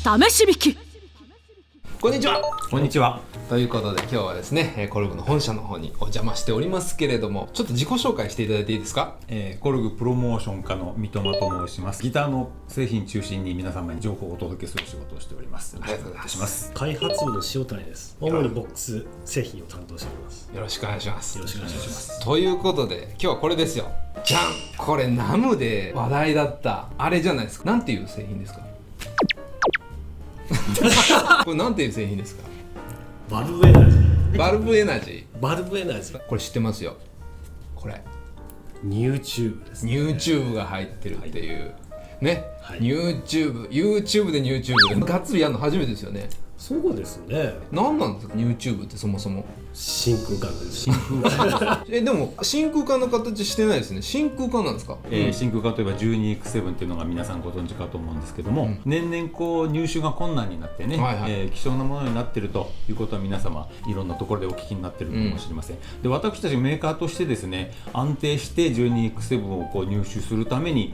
試し引き。こんにちは。こんにちは。ということで今日はですねコルグの本社の方にお邪魔しておりますけれども、ちょっと自己紹介していただいていいですか？コルグプロモーション課の三笘と申します。ギターの製品中心に皆様に情報をお届けする仕事をしております。よろしくお願いします。開発部の塩谷です。主にボックス製品を担当しております。よろしくお願いします。よろしくお願いします。ということで今日はこれですよ。じゃん。これナムで話題だったあれじゃないですか。なんていう製品ですか？これなんていう製品ですか？バルブエナジー。バルブエナジバルブエナジー。ー。これ知ってますよ。これニューチューブですね。ニューチューブが入ってるっていう、ね、はいニューチューブ YouTube でニューチューブがっつりやるの初めてですよね。そうですね。何なんですかニューチューブってそもそも。真空管です。でも真空管の形してないですね。真空管なんですか？真空管といえば 12X7 っていうのが皆さんご存知かと思うんですけども、年々こう入手が困難になってね、はいはい希少なものになってるということは皆様いろんなところでお聞きになってるかもしれません。で、私たちメーカーとしてですね、安定して 12X7 をこう入手するために、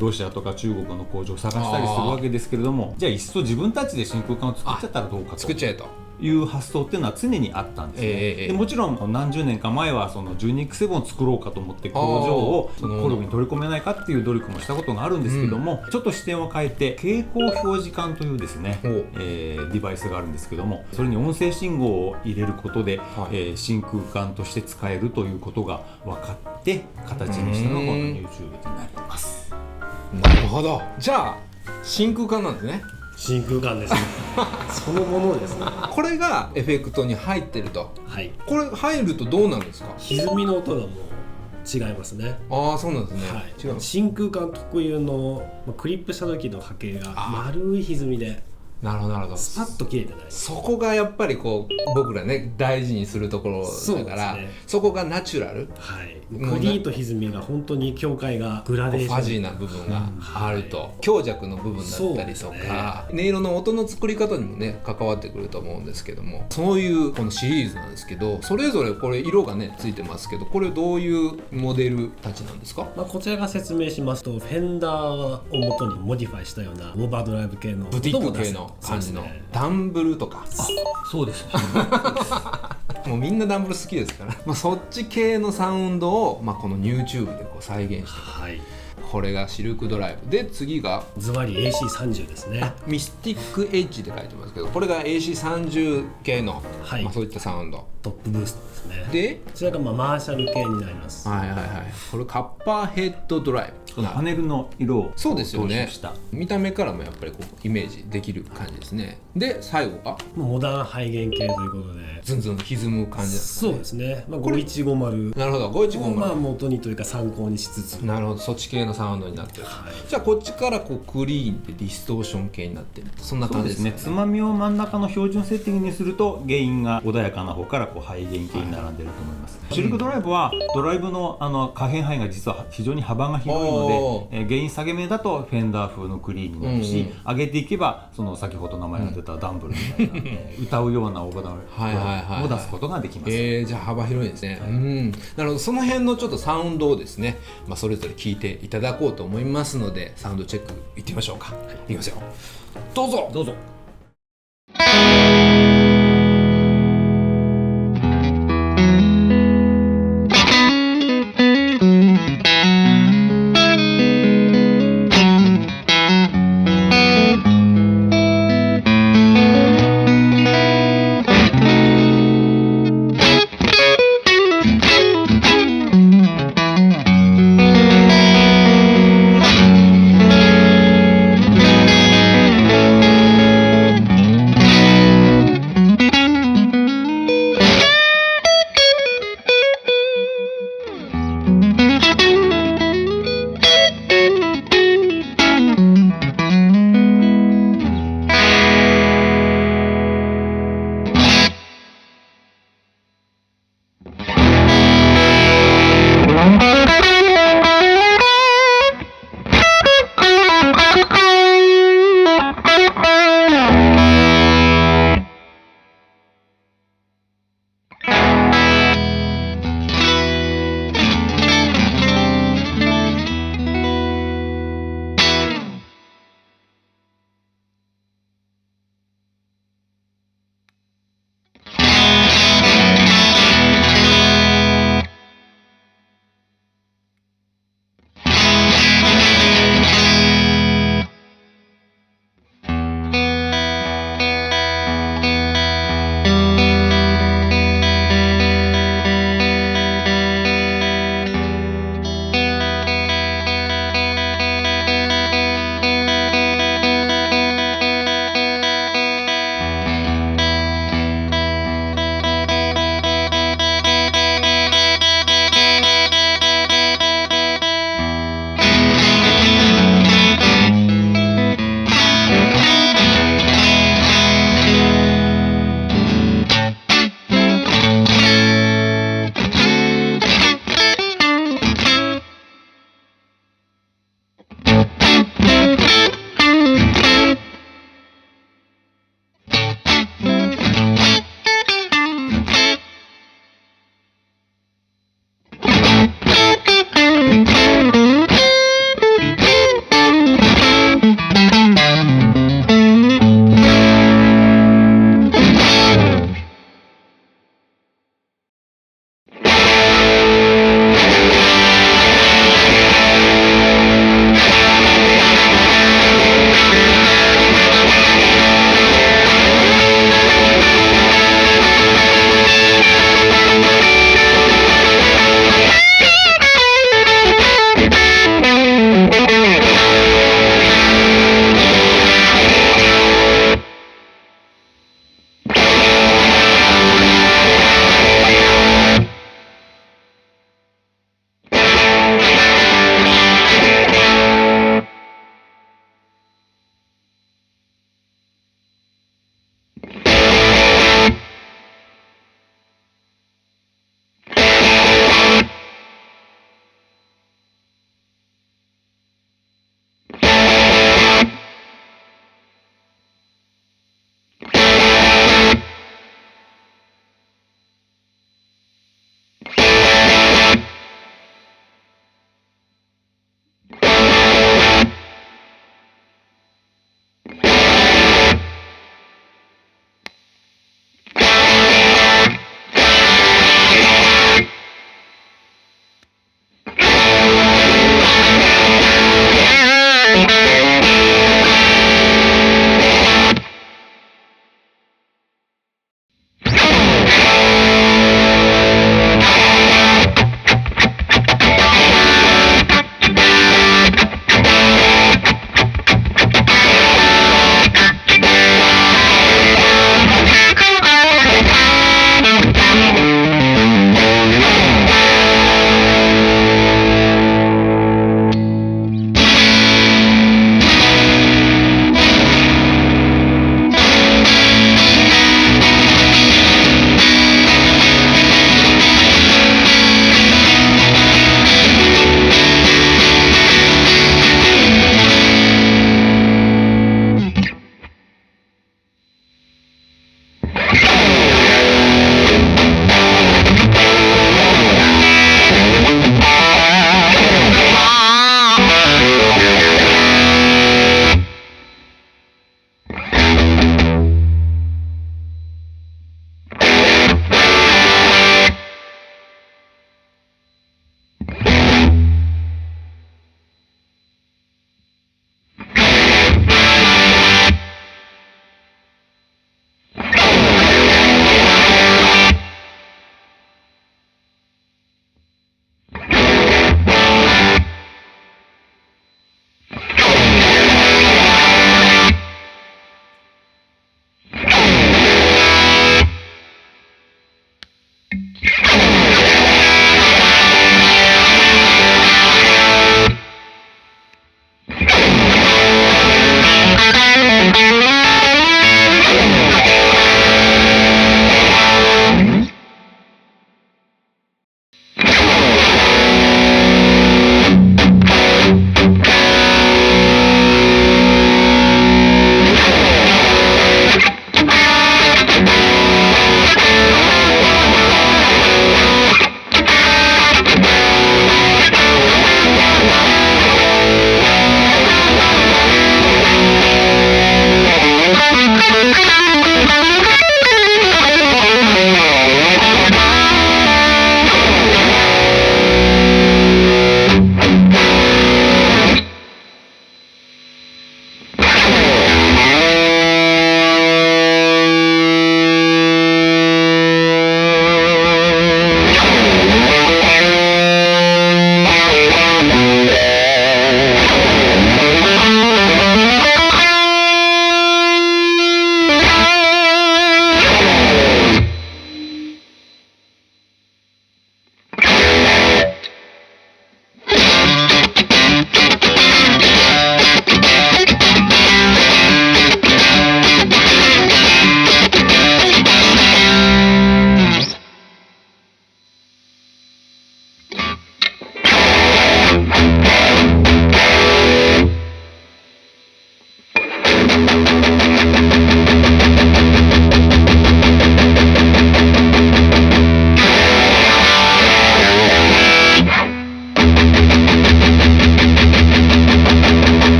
ロシアとか中国の工場を探したりするわけですけれども、じゃあいっそ自分たちで真空管を作っちゃったらどうかと作っちゃえという発想っていうのは常にあったんですね。でもちろん何十年か前はその 12X7 を作ろうかと思って工場をコルグに取り込めないかっていう努力もしたことがあるんですけども、ちょっと視点を変えて蛍光表示管というですね、デバイスがあるんですけども、それに音声信号を入れることで、真空管として使えるということが分かって形にしたのがこの YouTube になります。なるほど。じゃあ真空管なんですね。真空管ですね。そのものですね。これがエフェクトに入ってると。はい。これ入るとどうなるんですか？歪みの音がもう違いますね。ああ、そうなんですね。はい。違う。真空管特有のクリップした時の波形が丸い歪みでなるほどなるほど。スパッと切れてない。そこがやっぱりこう僕らね大事にするところだから、 そこがナチュラル、はい、コリーと歪みが本当に境界がグラデーション、ファジーな部分があると、強弱の部分だったりとか、音色の音の作り方にもね関わってくると思うんですけども、そういうこのシリーズなんですけど、それぞれこれ色がねついてますけど、これどういうモデルたちなんですか？こちらが説明しますと、フェンダーを元にモディファイしたようなオーバードライブ系のブティック系の感じの、ダンブルとか。そうですね。もうみんなダンブル好きですから、そっち系のサウンドを、この YouTube でこう再現して、はい、これがシルクドライブで、次がズバリ AC30 ですね。ミスティックエッジって書いてますけど、これが AC30 系の、はい、そういったサウンドトップブーストですね。で、こちらがマーシャル系になります。はいはいはい、これカッパーヘッドドライブ、パネルの色をそうですよね。踏襲した見た目からもやっぱりこうイメージできる感じですね。で最後がモダン背弦系ということでズンズン歪む感じなんですね。そうですね。5150、なるほど、5150を元にというか参考にしつつ、なるほど、そっち系のサウンドになってる、はい、じゃあこっちからこうクリーンでディストーション系になってる、そんな感じですね。つまみを真ん中の標準セッティングにすると原因が穏やかな方からこう背弦系に並んでると思います。シルクドライブはドライブの可変範囲が実は非常に幅が広いので、原因下げ目だとフェンダー風のクリーンになるし、上げていけばその先ほど名前が出たダンブルみたいな、歌うようなオーバードライブを出すことができます。じゃあ幅広いですね。なるほど、その辺のちょっとサウンドをですね、それぞれ聞いていただこうと思いますので、サウンドチェックいってみましょうか。いきますよ、どうぞどうぞ。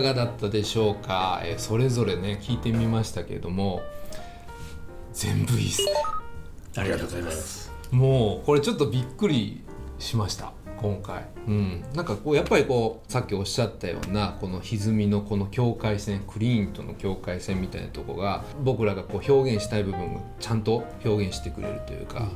かがだったでしょうか。それぞれね聞いてみましたけれども、全部いいですね。ありがとうございます。もうこれちょっとびっくりしました今回。なんかこうやっぱりこうさっきおっしゃったようなこの歪みのこの境界線、クリーンとの境界線みたいなとこが僕らがこう表現したい部分をちゃんと表現してくれるというか、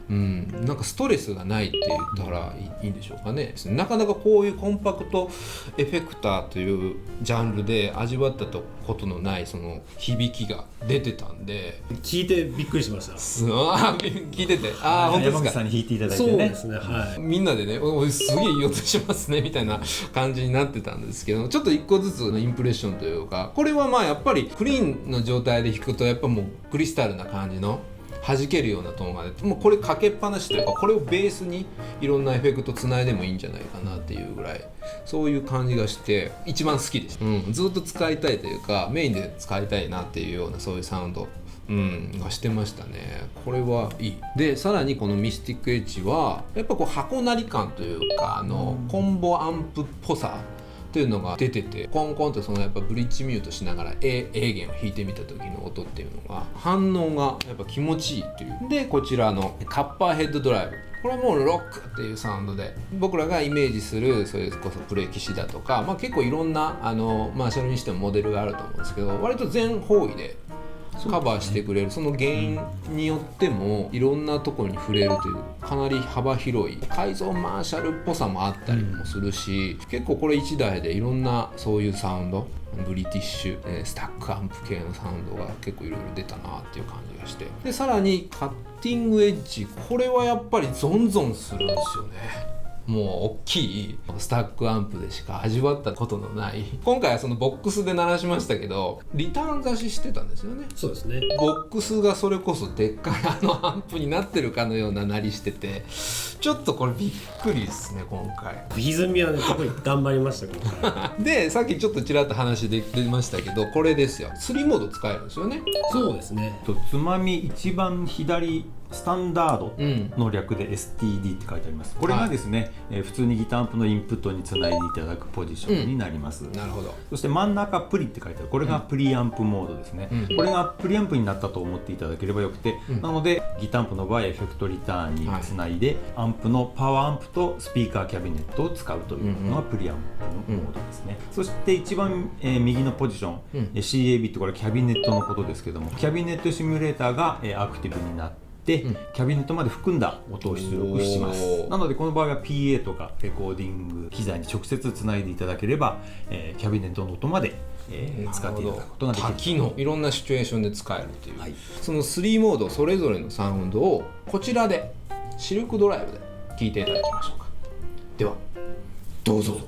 なんかストレスがないって言ったらいいんでしょうかね。なかなかこういうコンパクトエフェクターというジャンルで味わったことのないその響きが出てたんで、聞いてびっくりしました。聞いてて、本当ですか。山口さんに弾いていただいてね。そうですね、はい。みんなでね、すげえいい音しますねみたいな感じになってたんですけど、ちょっと一個ずつのインプレッションというか、これはまあやっぱりクリーンの状態で弾くとやっぱもうクリスタルな感じの弾けるようなトーンが出て、もうこれかけっぱなしというか、これをベースにいろんなエフェクトつないでもいいんじゃないかなっていうぐらい、そういう感じがして一番好きでした。ずっと使いたいというかメインで使いたいなっていうようなそういうサウンドがしてましたね。これはいい。でさらにこのミスティックエッジはやっぱこう箱鳴り感というかコンボアンプっぽさっていうのが出てて、コンコンとそのやっぱブリッジミュートしながら A 弦を弾いてみた時の音っていうのが反応がやっぱ気持ちいいっていう。でこちらのカッパーヘッドドライブ、これはもうロックっていうサウンドで僕らがイメージするそれこそプレキシだとか、結構いろんなマーシャルにしてもモデルがあると思うんですけど、割と全方位でカバーしてくれる。その原因によってもいろんなところに触れるというかなり幅広い改造マーシャルっぽさもあったりもするし、結構これ1台でいろんなそういうサウンド、ブリティッシュスタックアンプ系のサウンドが結構いろいろ出たなっていう感じがして、でさらにカッティングエッジ、これはやっぱりゾンゾンするんですよね。もう大きいスタックアンプでしか味わったことのない、今回はそのボックスで鳴らしましたけどリターン差ししてたんですよね。そうですね。ボックスがそれこそでっかいアンプになってるかのような鳴りしてて、ちょっとこれびっくりですね今回。歪みはね、特に頑張りました今回。でさっきちょっとちらっと話で出ましたけど、これですよ、3モード使えるんですよね。そうですね。つまみ一番左スタンダードの略で STD って書いてあります。これがですね、普通にギターアンプのインプットにつないでいただくポジションになります。なるほど。そして真ん中プリって書いてある、これがプリアンプモードですね。これがプリアンプになったと思っていただければよくて、なのでギターアンプの場合エフェクトリターンにつないで、アンプのパワーアンプとスピーカーキャビネットを使うというのがプリアンプのモードですね。そして一番、右のポジション、CAB ってこれキャビネットのことですけども、キャビネットシミュレーターが、アクティブになってキャビネットまで含んだ音を出力します。なのでこの場合は PA とかレコーディング機材に直接つないでいただければ、キャビネットの音まで、使っていただくことができる。多機能、いろんなシチュエーションで使えるっていう、その3モードそれぞれのサウンドをこちらでシルクドライブで聴いていただきましょうか。ではどうぞ。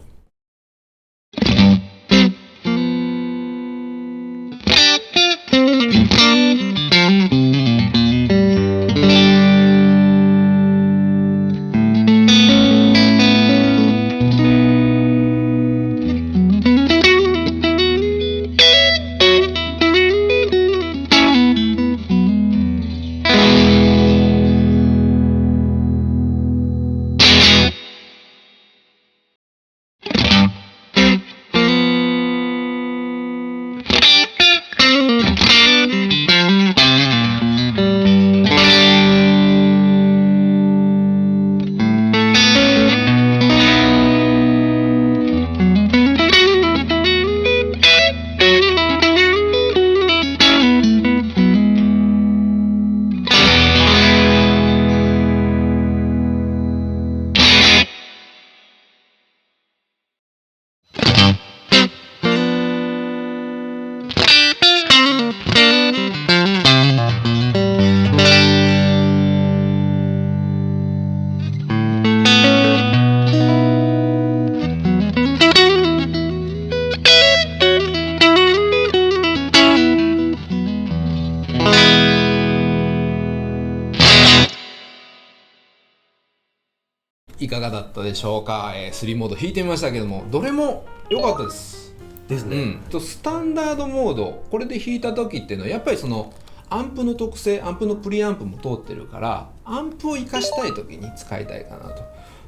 いかがだったでしょうか。3モード弾いてみましたけども、どれも良かったですですね。スタンダードモード、これで弾いた時っていうのはやっぱりそのアンプの特性、アンプのプリアンプも通ってるからアンプを活かしたい時に使いたいかなと。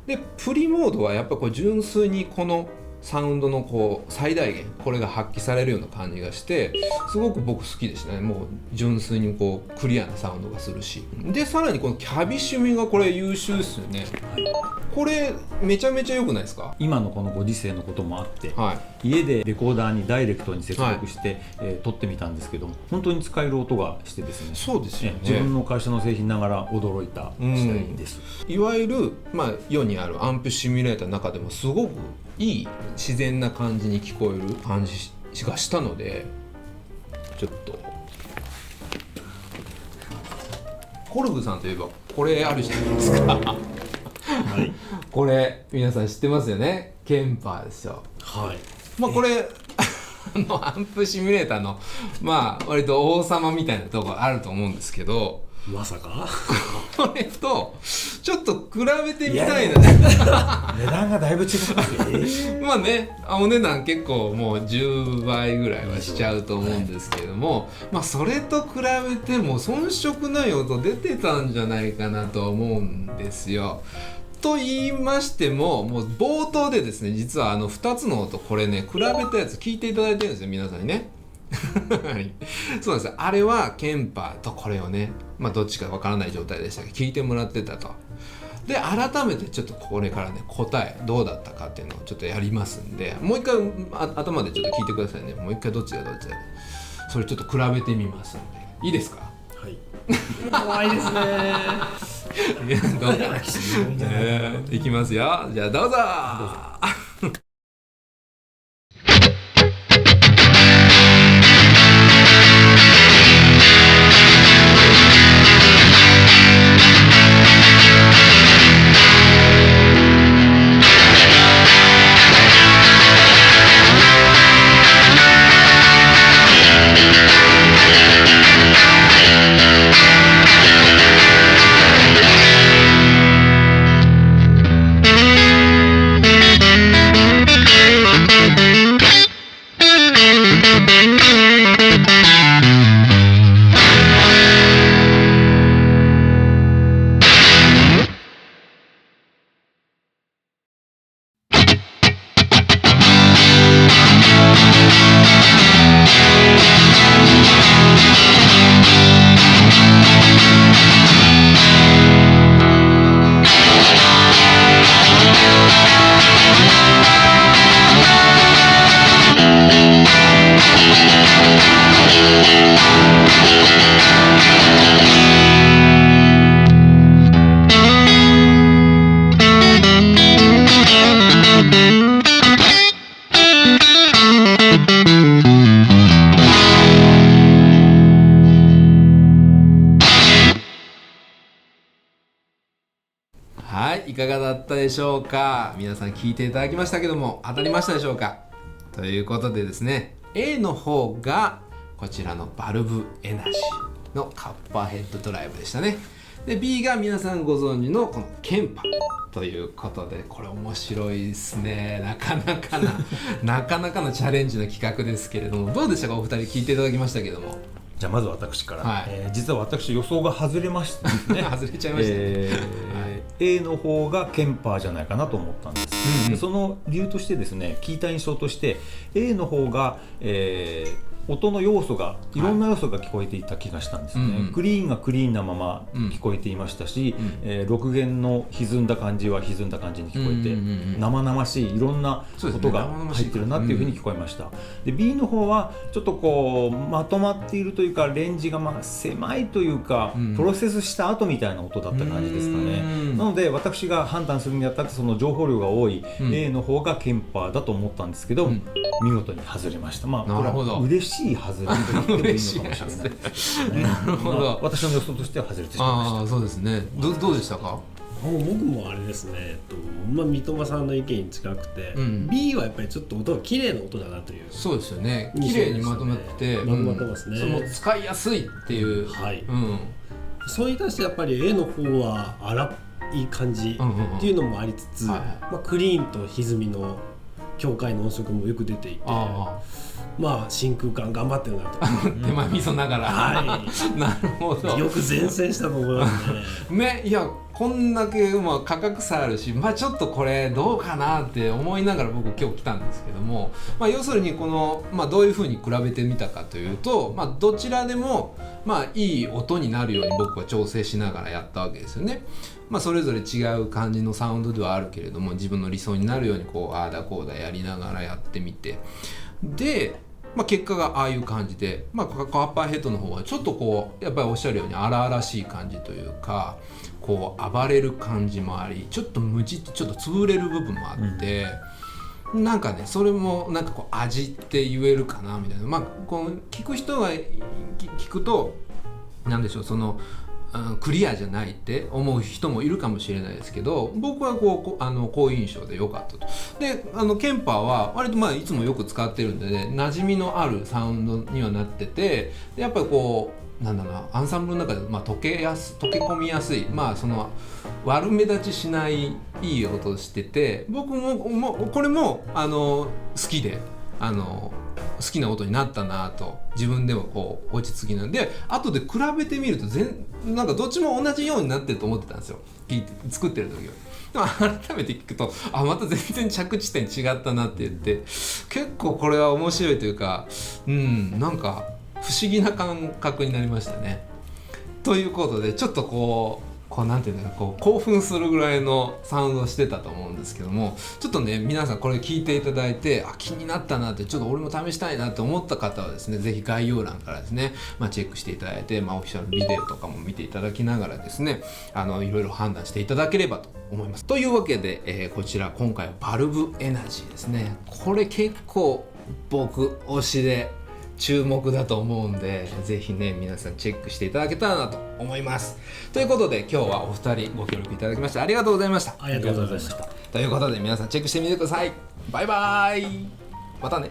でプリモードはやっぱこう純粋にこのサウンドのこう最大限これが発揮されるような感じがしてすごく僕好きでしたね。もう純粋にこうクリアなサウンドがするし、でさらにこのキャビシュミがこれ優秀ですよね。これめちゃめちゃ良くないですか？今のこのご時世のこともあって、はい、家でレコーダーにダイレクトに接続して、撮ってみたんですけども、本当に使える音がしてですね、そうですよね、自分の会社の製品ながら驚いた次第です、いわゆる、世にあるアンプシミュレーターの中でもすごくいい自然な感じに聞こえる感じがしたので、ちょっとコルグさんといえばこれあるじゃないですかはい、これ皆さん知ってますよね。ケンパーですよ。はい。これアンプシミュレーターの割と王様みたいなところあると思うんですけど、まさかこれとちょっと比べてみたいなね。値段がだいぶ違うんですよ。お値段結構もう10倍ぐらいはしちゃうと思うんですけども、それと比べても遜色ない音出てたんじゃないかなと思うんですよ。と言いましても、もう冒頭でですね、実は2つの音これね比べたやつ聞いていただいてるんですよ、皆さんにね。そうなんですよ。あれはケンパーとこれをね、どっちかわからない状態でしたけど聞いてもらってたと。で改めてちょっとこれからね答えどうだったかっていうのをちょっとやりますんで、もう一回頭でちょっと聞いてくださいね。もう一回どっちがどっちだ、それちょっと比べてみますんでいいですか？はい。怖いですね。どうぞ。いきますよ。じゃあどうぞ。はい、いかがだったでしょうか。皆さん聞いていただきましたけども当たりましたでしょうか。ということでですね、 A の方がこちらのバルブエナジーのカッパーヘッドドライブでしたね。で B が皆さんご存知のこのケンパということで、これ面白いですね。なかなかなチャレンジの企画ですけれども、どうでしたかお二人聞いていただきましたけども。じゃあまず私から、はい、実は私予想が外れましたね。外れちゃいましたね、A の方がケンパーじゃないかなと思ったんです、でその理由としてですね、聞いた印象として A の方が、音の要素がいろんな要素が聞こえていた気がしたんですね、クリーンがクリーンなまま聞こえていましたし、6弦の歪んだ感じは歪んだ感じに聞こえて、生々しいいろんな音が入ってるなっていうふうに聞こえました。で B の方はちょっとこうまとまっているというか、レンジが狭いというか、プロセスした後みたいな音だった感じですかね。なので私が判断するにあたってその情報量が多い A の方がケンパーだと思ったんですけど、見事に外れました。これは嬉しい外れと言ってもいいのかもしれないですね。なるほど。私の予想としては外れてしまいました。そうですね。どうでしたか？僕もあれですね、三笘さんの意見に近くて、B はやっぱりちょっと音が綺麗な音だなという。そうですよね。綺麗にまとまってまとまってますね。その使いやすいっていう。はい。それに対してやっぱり A の方は荒い感じっていうのもありつつ、クリーンと歪みの境界の音色もよく出ていて、まあ真空管頑張ってるなと手前味噌ながら、はなるほど。よく前線したと思いますね。ね、いやこんだけまあ価格差あるし、まあちょっとこれどうかなって思いながら僕今日来たんですけども、まあ要するにこのまあどういう風に比べてみたかというと、まあどちらでもまあいい音になるように僕は調整しながらやったわけですよね。まあそれぞれ違う感じのサウンドではあるけれども、自分の理想になるようにこうああだこうだやりながらやってみて、でまあ、結果がああいう感じで、まあ、アッパーヘッドの方はちょっとこうやっぱりおっしゃるように荒々しい感じというか、こう暴れる感じもあり、ちょっとムチってちょっと潰れる部分もあって、なんかねそれもなんかこう味って言えるかなみたいな、まあこう聞く人が聞くとなんでしょう、そのクリアじゃないって思う人もいるかもしれないですけど、僕はこういう印象で良かったと。でケンパーは割とまあいつもよく使ってるんでね、馴染みのあるサウンドにはなってて、でやっぱりこうなんだろうな、アンサンブルの中でまあ溶け込みやすい、まあその悪目立ちしないいい音してて、僕もこれも好きで好きな音になったなと自分でもこう落ち着きなんで、後で比べてみるとなんかどっちも同じようになってると思ってたんですよ、作ってる時は。でも改めて聞くとまた全然着地点違ったなって言って、結構これは面白いというか、なんか不思議な感覚になりましたね。ということでちょっとこうなんていうんだろう、こう興奮するぐらいのサウンドをしてたと思うんですけども、ちょっとね皆さんこれ聞いていただいて気になったなって、ちょっと俺も試したいなって思った方はですね、ぜひ概要欄からですね、チェックしていただいて、オフィシャルビデオとかも見ていただきながらですね、いろいろ判断していただければと思います。というわけで、こちら今回はバルブエナジーですね。これ結構僕推しで注目だと思うんで、ぜひね皆さんチェックしていただけたらなと思います。ということで今日はお二人ご協力いただきましてありがとうございました。ありがとうございました。ということで皆さんチェックしてみてください。バイバイ、またね。